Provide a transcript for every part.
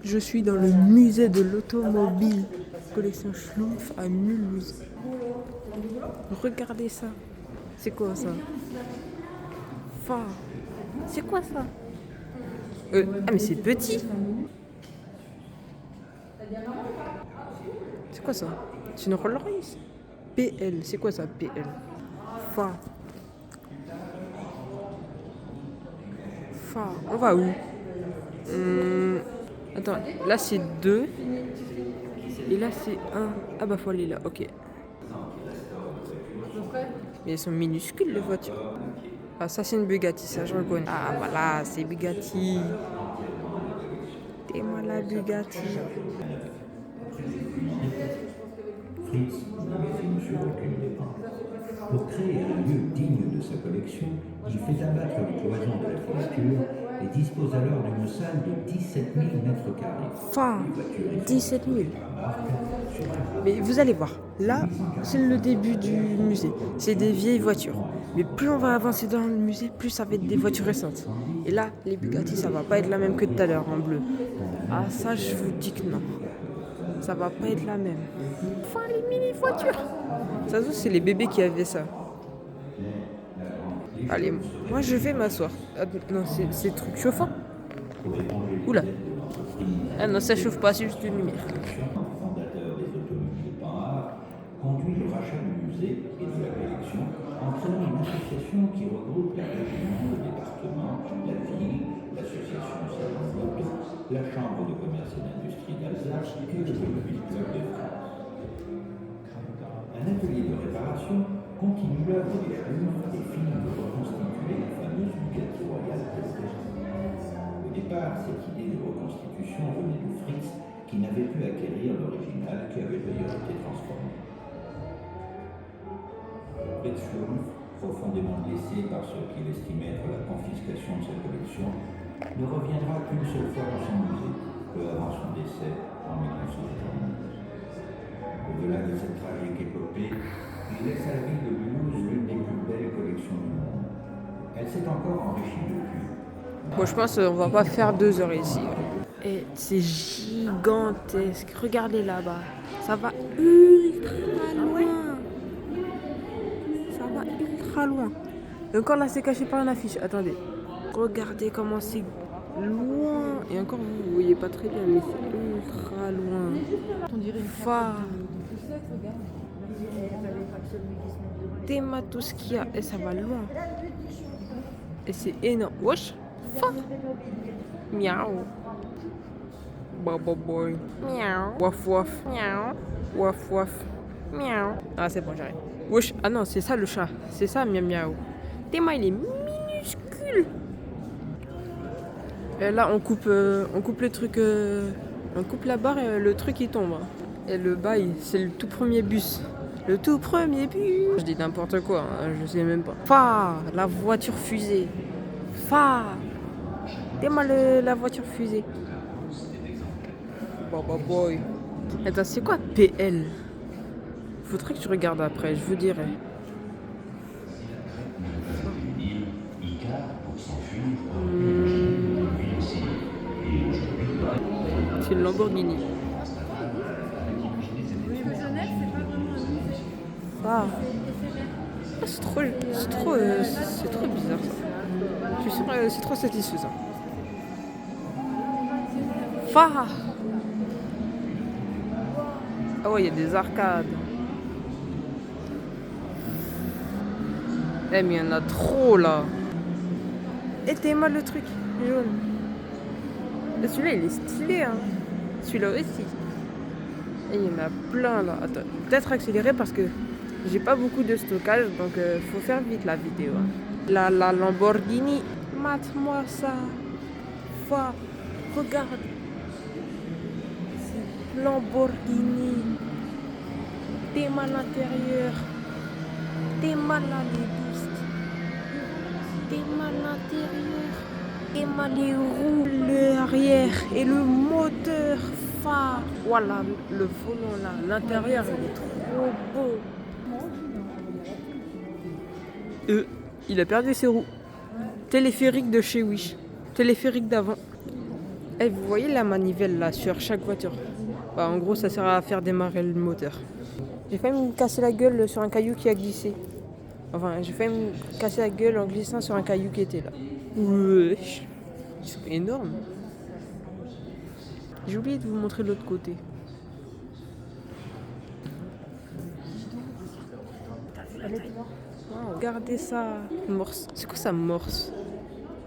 Je suis dans le musée de l'automobile. Collection Schlumpf à Mulhouse. Regardez ça. C'est quoi ça? Enfin, c'est quoi ça? Ah mais c'est petit. C'est quoi ça? C'est une Rolls Royce. PL, c'est quoi ça PL? Enfin. Enfin, on va où? Attends, là c'est 2. Et là c'est 1. Ah bah faut aller là, ok. Mais elles sont minuscules les voitures. Ah ça c'est une Bugatti, ça je reconnais. Ah voilà, c'est Bugatti. T'es moi la Bugatti. Fritz ne méfie monsieur aucune dépense. Pour créer un lieu digne de sa collection, il fait abattre les cloisons de la clôture et dispose alors d'une salle de 17 000 mètres carrés. Enfin, 17 000. Mais vous allez voir, là, c'est le début du musée. C'est des vieilles voitures. Mais plus on va avancer dans le musée, plus ça va être des voitures récentes. Et là, les Bugatti, ça va pas être la même que tout à l'heure en bleu. Ah, ça, je vous dis que non. Ça va pas être la même. Enfin, les mini-voitures. Ça se trouve, c'est les bébés qui avaient ça. Allez, moi, je vais m'asseoir. Ah, non, c'est truc chauffant. Oula. Ah non, ça chauffe pas, c'est juste une lumière. Fondateur des automobiles Panhard, conduit le rachat du musée et de la collection en créant une association qui regroupe la région, le département, la ville, l'association Salon de l'Auto, la Chambre de commerce et d'industrie d'Alsace et l'Automobile Club de France. Un atelier de réparation continue l'œuvre des Schlumpf et finit de reconstituer la fameuse Bugatti Royale Pellerin. Au départ, cette idée de reconstitution venait de Fritz, qui n'avait pu acquérir l'original qui avait d'ailleurs été transformé. Fritz Schlumpf, profondément blessé par ce qu'il estimait être la confiscation de sa collection, ne reviendra qu'une seule fois dans son musée, peu avant son décès en 1991. Au-delà de cette tragique épopée, il laisse à la ville de Mulhouse l'une des plus belles collections du monde. Elle s'est encore enrichie depuis. Bon, je pense qu'on va pas faire 2 heures ici. Et c'est gigantesque. Regardez là-bas. Ça va ultra loin. Ça va ultra loin. Et encore là, c'est caché par une affiche. Attendez. Regardez comment c'est loin. Et encore, vous voyez pas très bien, mais c'est ultra loin. On dirait une Fa. regarde. Théma tout ce qu'il y a. Et ça va loin. Et c'est énorme. Wesh. Fa. Miaou. Baba boy. Miaou. Waf waf. Miaou. Waf waf. Miaou. Ah c'est bon, j'arrive. Wesh. Ah non, c'est ça le chat. C'est ça, miaou miaou. Théma, il est minuscule. Et là, on coupe les trucs. On coupe la barre et le truc il tombe. Et le bail, c'est le tout premier bus. Le tout premier bus. Je dis n'importe quoi, hein, je sais même pas. Fa, la voiture fusée. Fa. Théma la voiture fusée. Baba boy. Attends, c'est quoi PL? Faudrait que tu regardes après, je vous dirai. C'est une Lamborghini. Ah. C'est trop bizarre ça. Je suis sûre, c'est trop satisfaisant. Fa. Ah ouais, il y a des arcades. Eh mais il y en a trop là. Et t'es mal le truc jaune. Et celui-là il est stylé hein. Celui-là aussi. Et il y en a plein là. Attends, peut-être accélérer parce que j'ai pas beaucoup de stockage donc faut faire vite la vidéo. Hein. La Lamborghini. Mate-moi ça. Fa. Regarde. C'est Lamborghini. T'es mal à l'intérieur. T'es mal à les T'es mal à l'intérieur. T'es mal les roues, l'arrière et le moteur phare. Voilà, le volant là. L'intérieur il est trop beau. Il a perdu ses roues. Téléphérique de chez Wish. Téléphérique d'avant. Eh, vous voyez la manivelle là sur chaque voiture? Bah, en gros, ça sert à faire démarrer le moteur. J'ai failli me casser la gueule sur un caillou qui a glissé. Enfin, j'ai failli me casser la gueule en glissant sur un caillou qui était là. Wesh. Ils sont énormes. J'ai oublié de vous montrer l'autre côté. Oh, regardez ça. Morse. C'est quoi ça, Morse?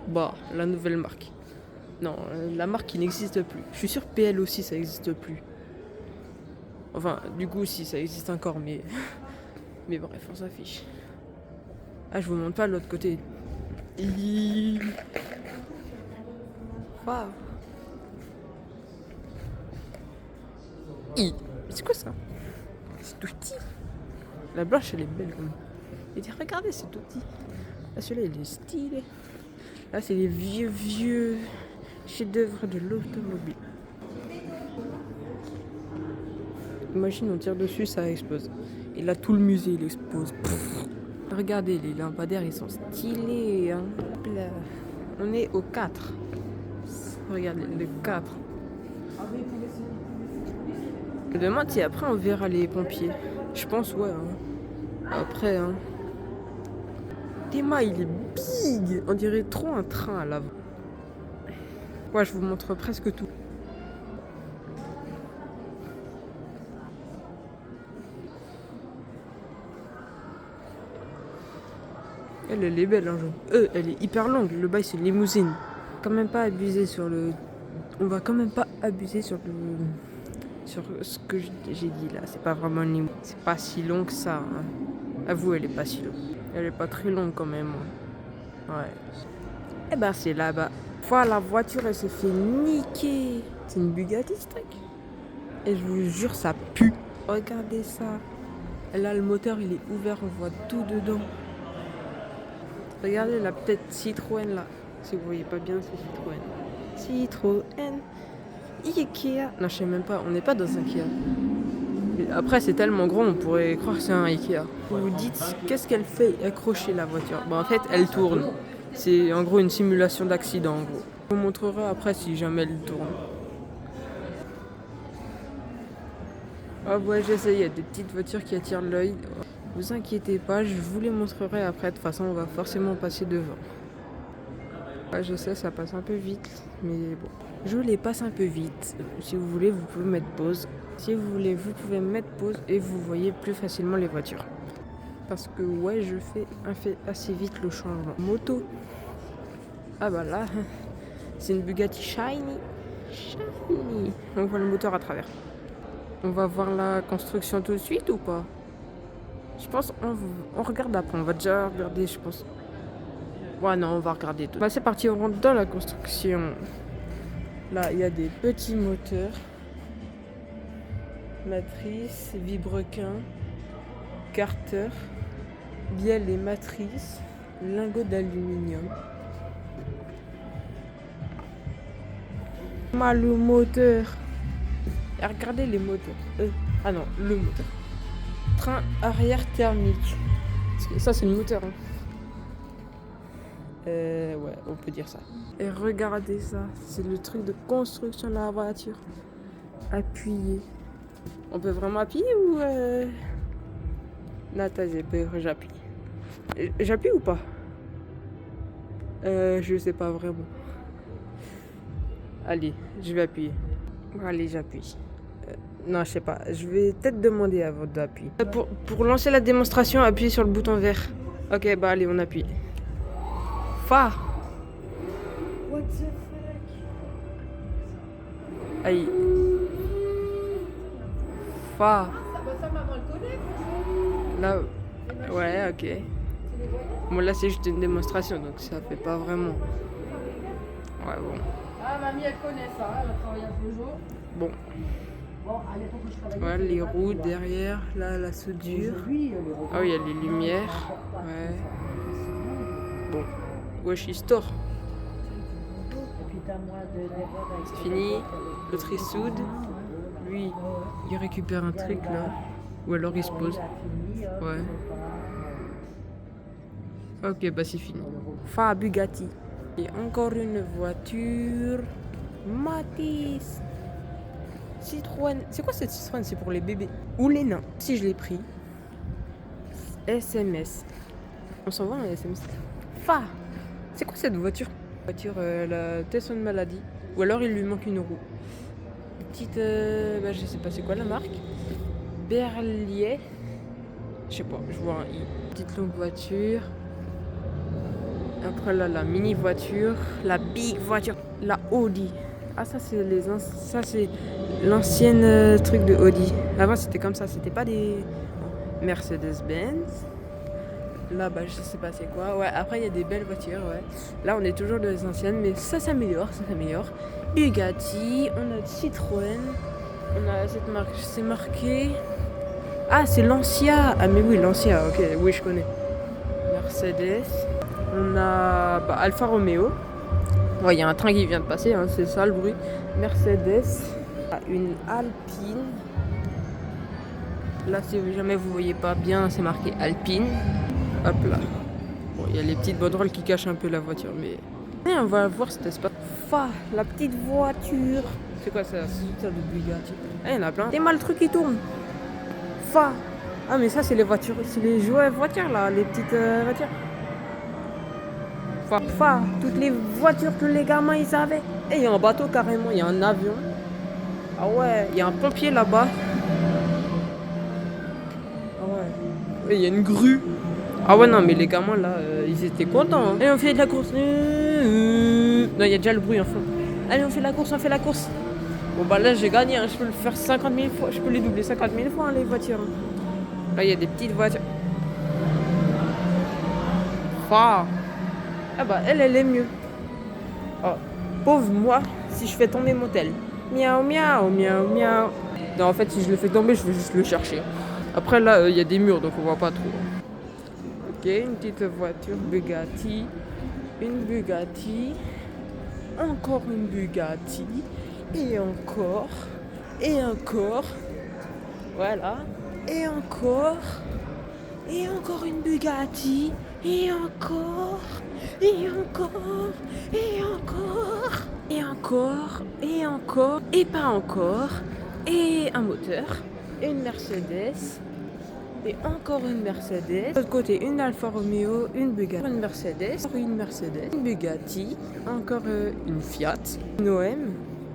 Bah, la nouvelle marque. Non, la marque qui n'existe plus. Je suis sûr que PL aussi, ça n'existe plus. Enfin, du coup, si, ça existe encore, mais... mais bref, on s'affiche. Ah, je vous montre pas l'autre côté. Waouh. C'est quoi ça? C'est tout petit. La blanche, elle est belle quand même. Et dis, regardez, c'est tout petit. Là, celui-là, il est stylé. Là, c'est les vieux chefs-d'œuvre de l'automobile. Imagine, on tire dessus, ça explose. Et là, tout le musée, il explose. Pff. Regardez, les lampadaires, ils sont stylés. Hein. Là, on est au 4. Regardez, le 4. Je me demande si après, on verra les pompiers. Je pense, ouais. Hein. Après, hein. Théma, il est big. On dirait trop un train à l'avant. Ouais, je vous montre presque tout. Elle est belle, hein, elle est hyper longue. Le bail, c'est une limousine. Quand même pas abuser sur le... On va quand même pas abuser sur le... Sur ce que j'ai dit là. C'est pas vraiment une limousine. C'est pas si long que ça. Hein. Avoue, elle est pas si longue. Elle est pas très longue quand même. Hein. Ouais. Eh ben, c'est là-bas. Voilà, la voiture, elle s'est fait niquer. C'est une Bugatti, ce truc. Et je vous jure, ça pue. Regardez ça. Et là, le moteur, il est ouvert. On voit tout dedans. Regardez la petite Citroën là. Si vous voyez pas bien, c'est Citroën. Citroën. Ikea. Non, je sais même pas. On n'est pas dans un Ikea. Mais après, c'est tellement grand, on pourrait croire que c'est un Ikea. Vous vous dites, qu'est-ce qu'elle fait accrocher la voiture? Bon, en fait, elle tourne. C'est en gros une simulation d'accident, en gros. Je vous montrerai après si jamais elle tourne. Ah ouais, j'essaie. Il y a des petites voitures qui attirent l'œil. Vous inquiétez pas, je vous les montrerai après. De toute façon, on va forcément passer devant. Ouais, je sais, ça passe un peu vite, mais bon. Je les passe un peu vite. Si vous voulez, vous pouvez mettre pause. Si vous voulez, vous pouvez mettre pause et vous voyez plus facilement les voitures. Parce que ouais, je fais assez vite le changement. Moto. Ah bah là, c'est une Bugatti Shiny. Shiny. On voit le moteur à travers. On va voir la construction tout de suite ou pas? Je pense on regarde après. On va déjà regarder, je pense. Ouais, non, on va regarder tout. Bah, c'est parti, on rentre dans la construction. Là, il y a des petits moteurs. Matrice, vibrequin, carter, bielle et matrice, lingot d'aluminium. Le moteur. Et regardez les moteurs. Ah non, le moteur. Train arrière thermique. Ça, c'est le moteur. Hein. Ouais, on peut dire ça. Et regardez ça. C'est le truc de construction de la voiture. Appuyer. On peut vraiment appuyer ou... Non, attendez, j'appuie. J'appuie ou pas? Je sais pas vraiment. Allez, je vais appuyer. Allez, j'appuie. Non, je sais pas. Je vais peut-être demander avant d'appuyer. Pour lancer la démonstration, appuyez sur le bouton vert. Ok, bah allez, on appuie. Fa. What the fuck? Aïe. Fa. Ça, maman le connaît. Là. Ouais, ok. Bon, là, c'est juste une démonstration, donc ça fait pas vraiment. Ouais, bon. Ah, mamie, elle connaît ça. Elle a travaillé à Peugeot. Bon. Bon, à l'époque où je travaillais. Voilà les roues derrière, là la soudure. Ah oui, il y a les lumières. Ouais. Bon. Wesh, il store. C'est fini. L'autre il soude. Lui, il récupère un truc là. Ou alors il se pose. Ouais. Ok, bah c'est fini. Fa Bugatti. Et encore une voiture. Matisse. Citroën. C'est quoi cette Citroën? C'est pour les bébés ou les nains. Si je l'ai pris. SMS. On s'envoie un SMS. Fa. C'est quoi cette voiture? Voiture, elle a test une maladie. Ou alors il lui manque une roue. Petite, je sais pas c'est quoi la marque. Berlier. Je sais pas, je vois un I. Petite longue voiture. Après là, la mini voiture. La big voiture. La Audi. Ah ça c'est l'ancienne truc de Audi. Avant c'était comme ça, c'était pas des Mercedes-Benz. Là bas je sais pas c'est quoi. Ouais, après il y a des belles voitures, ouais. Là on est toujours dans les anciennes, mais ça s'améliore. Bugatti, on a Citroën, on a cette marque, c'est marqué. Ah c'est Lancia. Ah mais oui Lancia, ok, oui je connais. Mercedes. On a Alfa Romeo. Ouais, il y a un train qui vient de passer, hein, c'est ça le bruit. Mercedes. Une Alpine. Là, si jamais vous voyez pas bien, c'est marqué Alpine. Hop là. Bon, il y a les petites banderoles qui cachent un peu la voiture, mais... on va voir cet espace. La petite voiture. C'est quoi ça? C'est ça de Bugatti. Il y en a plein. Et mal le truc qui tourne. Ah, mais ça, c'est les voitures. C'est les jouets voitures, là. Les petites voitures. Toutes les voitures que les gamins ils avaient. Et il y a un bateau carrément, il y a un avion. Ah ouais, il y a un pompier là-bas. Ah ouais. Et il y a une grue. Ah ouais non mais les gamins là, ils étaient contents. Hein. Allez on fait de la course. Non il y a déjà le bruit en fond. Allez on fait la course. Bon bah là j'ai gagné, hein. Je peux le faire 50 000 fois. Je peux les doubler 50 000 fois hein, les voitures. Là il y a des petites voitures. Ah bah elle est mieux. Oh, pauvre moi, si je fais tomber mon tel. Miaou miaou miaou miaou. Non en fait si je le fais tomber je vais juste le chercher. Après là il y a des murs donc on voit pas trop. Ok, une petite voiture Bugatti. Une Bugatti. Encore une Bugatti. Et encore. Et encore. Voilà. Et encore. Et encore une Bugatti. Et encore. Et encore. Et encore. Et encore. Et encore. Et pas encore. Et un moteur. Et une Mercedes. Et encore une Mercedes. De l'autre côté, une Alfa Romeo, une Bugatti, une Mercedes, une Bugatti, encore une Fiat, une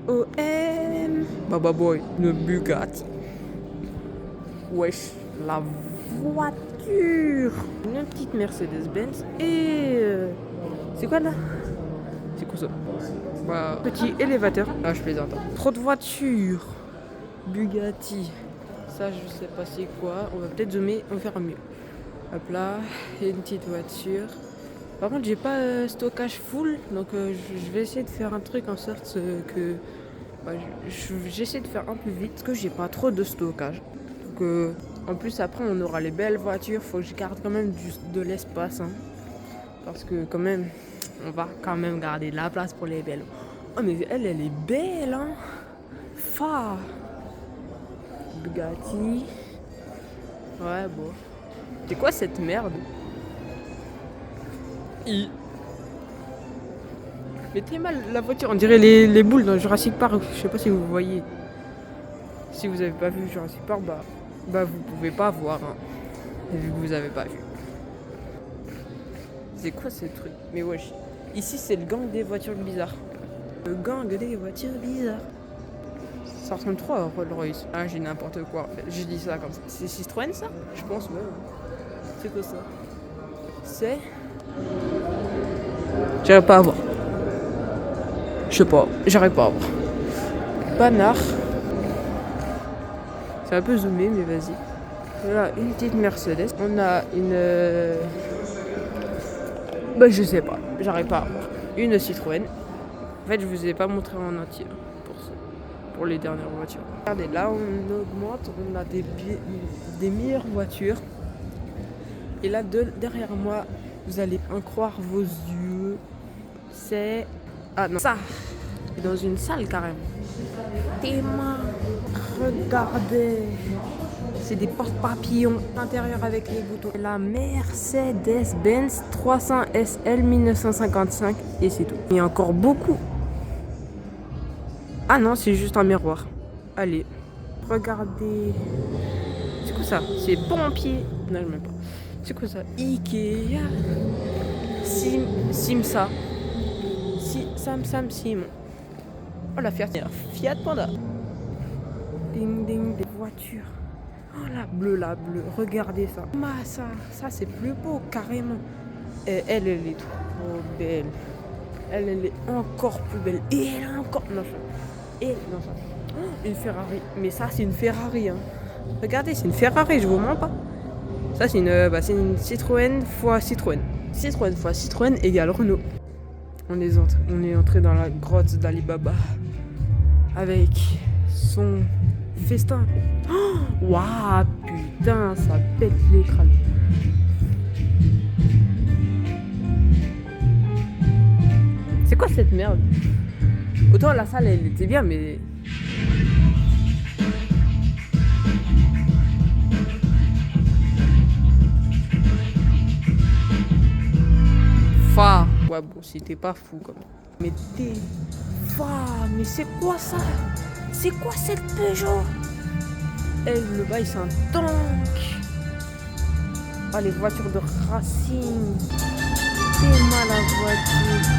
OM, Baba Boy, une Bugatti. Wesh, la voiture. Une petite Mercedes-Benz et... c'est quoi là? C'est quoi ça? Petit élévateur. Ah, je plaisante. Trop de voitures. Bugatti. Ça, je sais pas c'est quoi. On va peut-être zoomer, on va faire mieux. Hop là, et une petite voiture. Par contre, j'ai pas stockage full, donc je vais essayer de faire un truc en sorte que j'essaie de faire un peu vite, parce que j'ai pas trop de stockage. Donc, en plus, après, on aura les belles voitures. Faut que je garde quand même de l'espace, hein, parce que quand même, on va quand même garder de la place pour les belles. Oh, mais elle est belle, hein. Bugatti. Ouais, bon. C'est quoi cette merde? Mais t'es mal la voiture, on dirait les boules dans Jurassic Park. Je sais pas si vous voyez. Si vous avez pas vu Jurassic Park, bah vous pouvez pas voir. Hein. Vu que vous avez pas vu. C'est quoi ce truc? Mais wesh. Ici c'est le gang des voitures bizarres. Le gang des voitures bizarres. Ça ressemble trop à Rolls-Royce. Ah, j'ai n'importe quoi en fait. Je dis ça comme ça. C'est Citroën ça? Je pense, ouais. C'est quoi ça? C'est... J'arrive pas à voir. Je sais pas, j'arrive pas à voir. Panard. C'est un peu zoomé, mais vas-y. Voilà, une petite Mercedes. On a une... je sais pas, j'arrive pas à voir. Une Citroën. En fait, je vous ai pas montré en entier. Pour les dernières voitures. Regardez, là on augmente, on a des meilleures voitures. Et là derrière moi, vous allez en croire vos yeux. C'est... Ah non, ça. Dans une salle carrément. Tes mains. Regardez. C'est des porte-papillons intérieur avec les boutons. La Mercedes-Benz 300 SL 1955 et c'est tout. Il y a encore beaucoup. Ah non, c'est juste un miroir. Allez, regardez. C'est quoi ça? C'est pompier. Non, je même pas. C'est quoi ça? Ikea. Simsa. Sam Sim. Oh la Fiat Panda. Ding ding des voitures. Oh la bleue. Regardez ça. Ça c'est plus beau carrément. Et elle est trop belle. Elle est encore plus belle. Et elle a encore. Non, ça. Et non, ça. Oh, une Ferrari. Mais ça c'est une Ferrari. Hein. Regardez, c'est une Ferrari, je vous mens pas. Ça c'est une Citroën fois Citroën. Citroën fois Citroën égale Renault. On est entré dans la grotte d'Alibaba avec son festin. Waouh, putain, ça pète les crânes. C'est quoi cette merde? Autant la salle elle était bien, mais ouais bon, c'était pas fou quand même. Mais mais c'est quoi ça? C'est quoi cette Peugeot? Le bail c'est un tank. Ah les voitures de racing. C'est mal la voiture.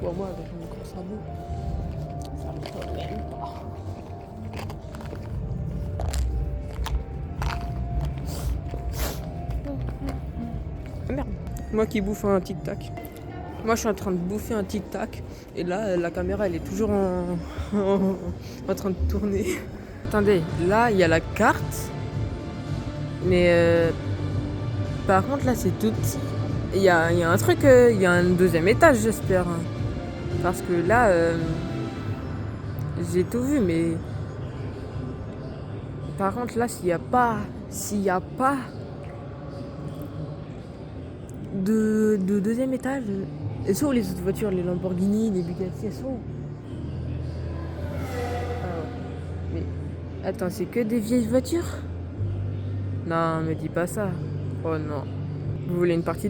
Bon, moi, avec mon gros sabot, ça me fait même pas. Merde. Moi qui bouffe un tic-tac. Moi, je suis en train de bouffer un tic-tac. Et là, la caméra, elle est toujours en train de tourner. Attendez, là, il y a la carte. Mais par contre, là, c'est tout petit. Il y a un truc, il y a un deuxième étage, j'espère. Parce que là, j'ai tout vu, mais par contre, là, s'il y a pas de deuxième étage, elles sont où les autres voitures, les Lamborghini, les Bugatti, elles sont où? Mais attends, c'est que des vieilles voitures? Non, me dis pas ça. Oh non. Vous voulez une partie